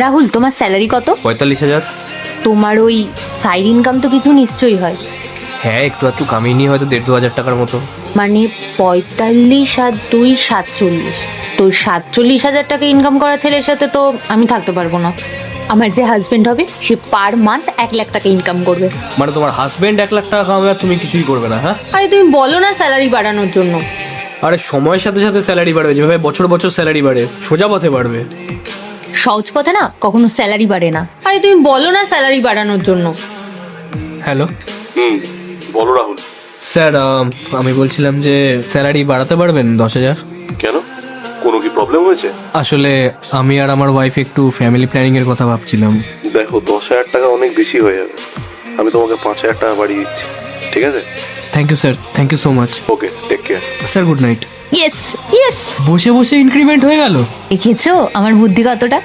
রাহুল, তোমার স্যালারি কত? 45,000। তোমার ওই সাইড ইনকাম তো কিছু নিশ্চয়ই হয়। হ্যাঁ, একটু কামিয়ে নিয়ে হয়তো 1,500-2,000 টাকার মতো। মানে 45 আর 2 47। তো 47,000 টাকা ইনকাম করা ছেলের সাথে তো আমি থাকতে পারবো না। আমার যে হাজবেন্ড হবে সে পার মান্থ 1 লাখ টাকা ইনকাম করবে। মানে তোমার হাজবেন্ড 1,00,000 টাকা কামাবে আর তুমি কিছুই করবে না? হ্যাঁ, আরে তুমি বলো না স্যালারি বাড়ানোর জন্য। আরে সময়ের সাথে সাথে স্যালারি বাড়বে, যেভাবে বছর বছর স্যালারি বাড়ে সোজা পথে বাড়বে। সহজ পথে না কখনো স্যালারি বাড়ে না। আরে তুমি বলো না স্যালারি বাড়ানোর জন্য। হ্যালো বলো রাহুল। স্যার, আমি বলছিলাম যে স্যালারি বাড়াতে পারবেন 10,000? কেন, কোনো কি প্রবলেম হয়েছে? আসলে আমি আর আমার ওয়াইফ একটু ফ্যামিলি প্ল্যানিং এর কথা ভাবছিলাম। দেখো, 10,000 টাকা অনেক বেশি হয়ে যাবে। আমি তোমাকে 5,000 টাকা বাড়িয়ে দিচ্ছি, ঠিক আছে? Thank you sir, thank you so much. Okay, take care. Sir, good night. Yes yes, বসে বসে ইনক্রিমেন্ট হয়ে গেল। দেখেছো আমার বুদ্ধি কতটা।